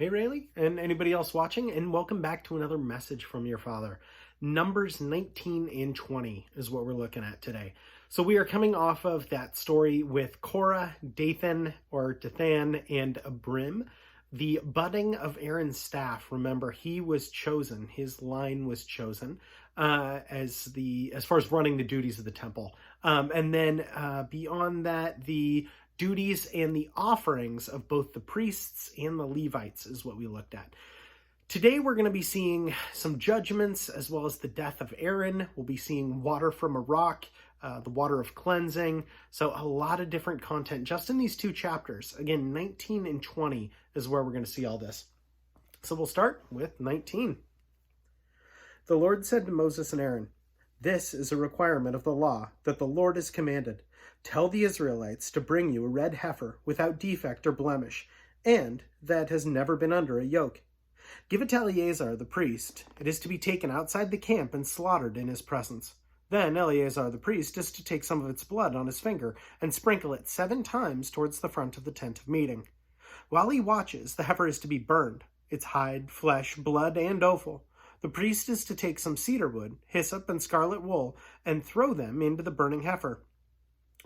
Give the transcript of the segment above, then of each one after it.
Hey Rayleigh, and anybody else watching, and welcome back to another message from your father. Numbers 19 and 20 is what we're looking at today. So we are coming off of that story with Korah, Dathan, and Abrim. The budding of Aaron's staff. Remember, he was chosen, his line was chosen as far as running the duties of the temple. And then beyond that, the duties and the offerings of both the priests and the Levites is what we looked at. Today we're going to be seeing some judgments as well as the death of Aaron. We'll be seeing water from a rock, the water of cleansing. So a lot of different content just in these two chapters. Again, 19 and 20 is where we're going to see all this. So we'll start with 19. The Lord said to Moses and Aaron, "This is a requirement of the law that the Lord has commanded. Tell the Israelites to bring you a red heifer without defect or blemish, and that has never been under a yoke. Give it to Eleazar the priest. It is to be taken outside the camp and slaughtered in his presence. Then Eleazar the priest is to take some of its blood on his finger and sprinkle it 7 times towards the front of the tent of meeting. While he watches, the heifer is to be burned, its hide, flesh, blood, and offal. The priest is to take some cedar wood, hyssop, and scarlet wool, and throw them onto the burning heifer.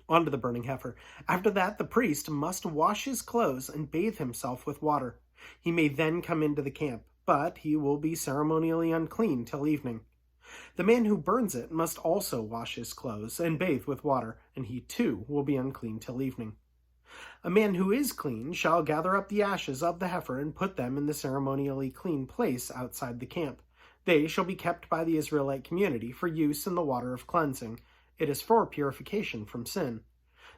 After that, the priest must wash his clothes and bathe himself with water. He may then come into the camp, but he will be ceremonially unclean till evening. The man who burns it must also wash his clothes and bathe with water, and he too will be unclean till evening. A man who is clean shall gather up the ashes of the heifer and put them in the ceremonially clean place outside the camp. They shall be kept by the Israelite community for use in the water of cleansing. It is for purification from sin.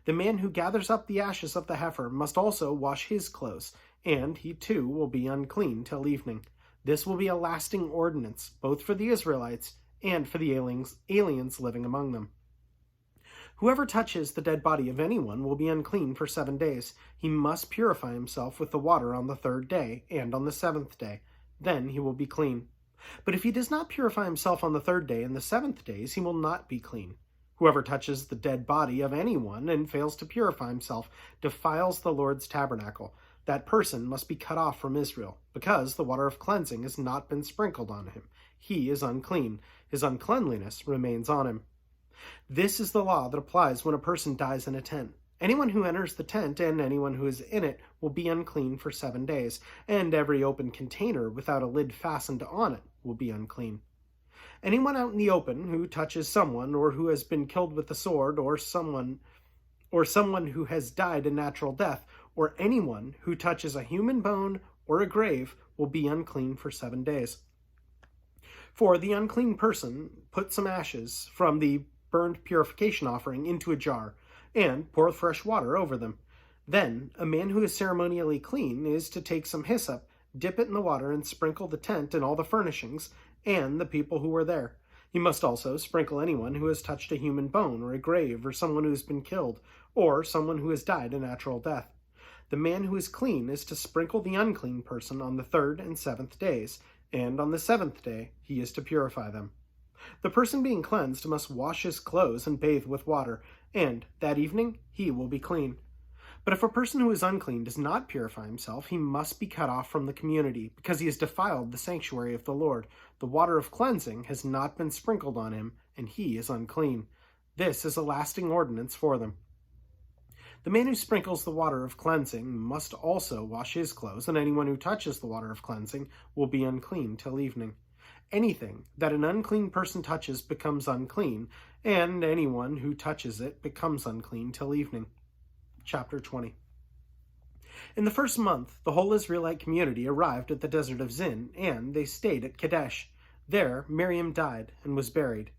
The man who gathers up the ashes of the heifer must also wash his clothes, and he too will be unclean till evening. This will be a lasting ordinance, both for the Israelites and for the aliens living among them. Whoever touches the dead body of anyone will be unclean for 7 days. He must purify himself with the water on the 3rd day and on the 7th day. Then he will be clean. But if he does not purify himself on the 3rd day and the 7th days, he will not be clean. Whoever touches the dead body of anyone and fails to purify himself defiles the Lord's tabernacle. That person must be cut off from Israel, because the water of cleansing has not been sprinkled on him. He is unclean. His uncleanliness remains on him. This is the law that applies when a person dies in a tent. Anyone who enters the tent and anyone who is in it will be unclean for 7 days, and every open container without a lid fastened on it will be unclean. Anyone out in the open who touches someone or who has been killed with the sword or someone who has died a natural death or anyone who touches a human bone or a grave will be unclean for 7 days. For the unclean person, put some ashes from the burned purification offering into a jar and pour fresh water over them. Then a man who is ceremonially clean is to take some hyssop, dip it in the water, and sprinkle the tent and all the furnishings and the people who were there. He must also sprinkle anyone who has touched a human bone or a grave or someone who has been killed or someone who has died a natural death. The man who is clean is to sprinkle the unclean person on the 3rd and 7th days, and on the 7th day he is to purify them. The person being cleansed must wash his clothes and bathe with water, and that evening he will be clean. But if a person who is unclean does not purify himself, he must be cut off from the community, because he has defiled the sanctuary of the Lord. The water of cleansing has not been sprinkled on him, and he is unclean. This is a lasting ordinance for them. The man who sprinkles the water of cleansing must also wash his clothes, and anyone who touches the water of cleansing will be unclean till evening. Anything that an unclean person touches becomes unclean, and anyone who touches it becomes unclean till evening. Chapter 20. In the 1st month, the whole Israelite community arrived at the desert of Zin, and they stayed at Kadesh. There Miriam died and was buried.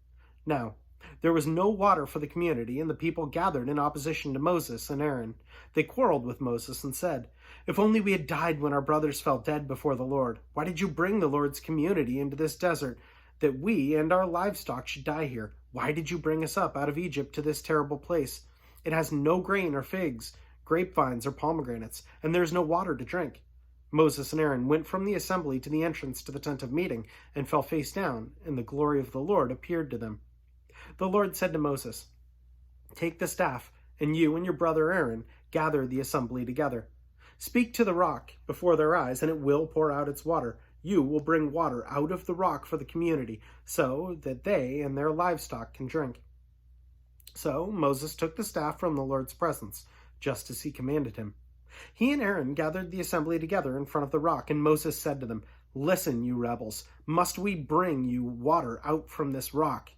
Now, there was no water for the community, and the people gathered in opposition to Moses and Aaron. They quarreled with Moses and said, "If only we had died when our brothers fell dead before the Lord. Why did you bring the Lord's community into this desert, that we and our livestock should die here? Why did you bring us up out of Egypt to this terrible place? It has no grain or figs, grapevines or pomegranates, and there is no water to drink." Moses and Aaron went from the assembly to the entrance to the tent of meeting and fell face down, and the glory of the Lord appeared to them. The Lord said to Moses, "Take the staff, and you and your brother Aaron gather the assembly together. Speak to the rock before their eyes, and it will pour out its water. You will bring water out of the rock for the community, so that they and their livestock can drink." So Moses took the staff from the Lord's presence, just as he commanded him. He and Aaron gathered the assembly together in front of the rock, and Moses said to them, "Listen, you rebels, must we bring you water out from this rock?"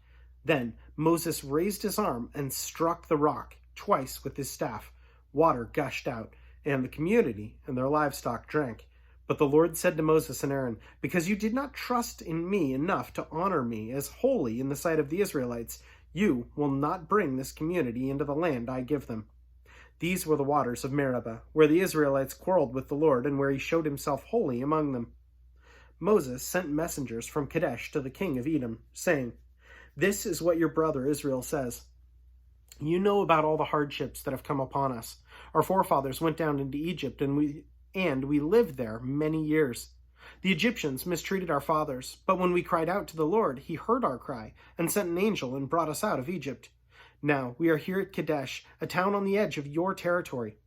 Then Moses raised his arm and struck the rock twice with his staff. Water gushed out, and the community and their livestock drank. But the Lord said to Moses and Aaron, "Because you did not trust in me enough to honor me as holy in the sight of the Israelites, you will not bring this community into the land I give them." These were the waters of Meribah, where the Israelites quarreled with the Lord, and where he showed himself holy among them. Moses sent messengers from Kadesh to the king of Edom, saying, "This is what your brother Israel says. You know about all the hardships that have come upon us. Our forefathers went down into Egypt, and we lived there many years. The Egyptians mistreated our fathers, but when we cried out to the Lord, he heard our cry and sent an angel and brought us out of Egypt. Now we are here at Kadesh, a town on the edge of your territory.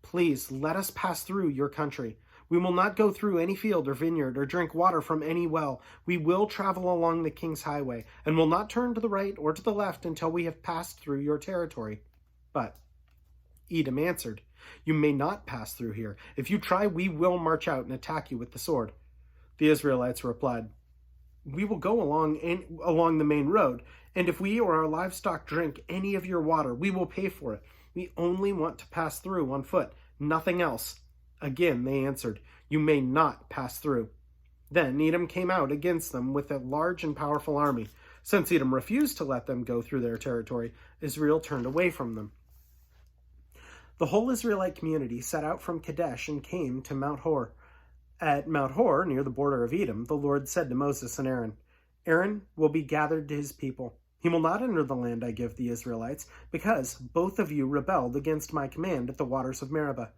Please let us pass through your country. We will not go through any field or vineyard or drink water from any well. We will travel along the king's highway and will not turn to the right or to the left until we have passed through your territory." But Edom answered, "You may not pass through here. If you try, we will march out and attack you with the sword." The Israelites replied, "We will go along the main road, and if we or our livestock drink any of your water, we will pay for it. We only want to pass through on foot, nothing else." Again they answered, "You may not pass through." Then Edom came out against them with a large and powerful army. Since Edom refused to let them go through their territory, Israel turned away from them. The whole Israelite community set out from Kadesh and came to Mount Hor. At Mount Hor, near the border of Edom, the Lord said to Moses and Aaron, "Aaron will be gathered to his people. He will not enter the land I give the Israelites, because both of you rebelled against my command at the waters of Meribah.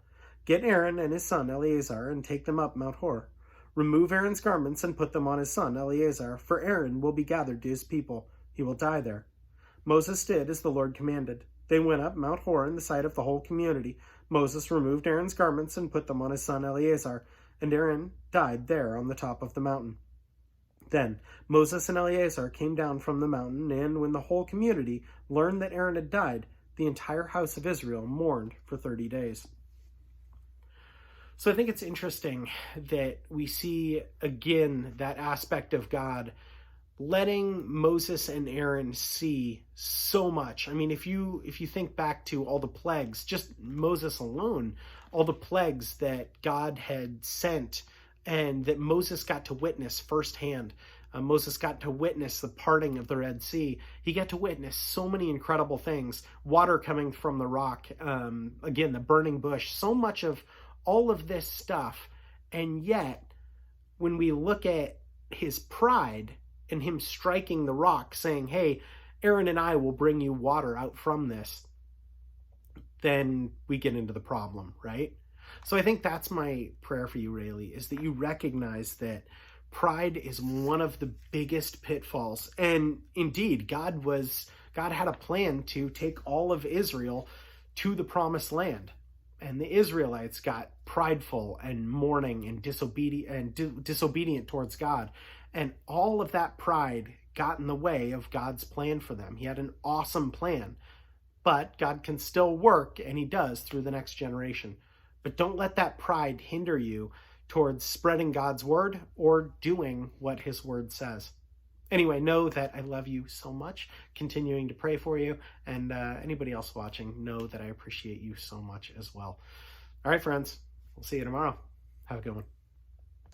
Get Aaron and his son Eleazar and take them up Mount Hor. Remove Aaron's garments and put them on his son Eleazar, for Aaron will be gathered to his people. He will die there." Moses did as the Lord commanded. They went up Mount Hor in the sight of the whole community. Moses removed Aaron's garments and put them on his son Eleazar, and Aaron died there on the top of the mountain. Then Moses and Eleazar came down from the mountain, and when the whole community learned that Aaron had died, the entire house of Israel mourned for 30 days. So I think it's interesting that we see again that aspect of God letting Moses and Aaron see so much. I mean, if you think back to all the plagues, just Moses alone, all the plagues that God had sent and that Moses got to witness firsthand. Moses got to witness the parting of the Red Sea. He got to witness so many incredible things. Water coming from the rock, again, the burning bush, so much of all of this stuff. And yet, when we look at his pride and him striking the rock, saying, "Hey, Aaron and I will bring you water out from this," then we get into the problem, right? So I think that's my prayer for you, Rayleigh, is that you recognize that pride is one of the biggest pitfalls. And indeed, God had a plan to take all of Israel to the promised land. And the Israelites got prideful and mourning and disobedient towards God. And all of that pride got in the way of God's plan for them. He had an awesome plan, but God can still work, and he does, through the next generation. But don't let that pride hinder you towards spreading God's word or doing what his word says. Anyway, know that I love you so much, continuing to pray for you, and anybody else watching, know that I appreciate you so much as well. All right, friends, we'll see you tomorrow. Have a good one.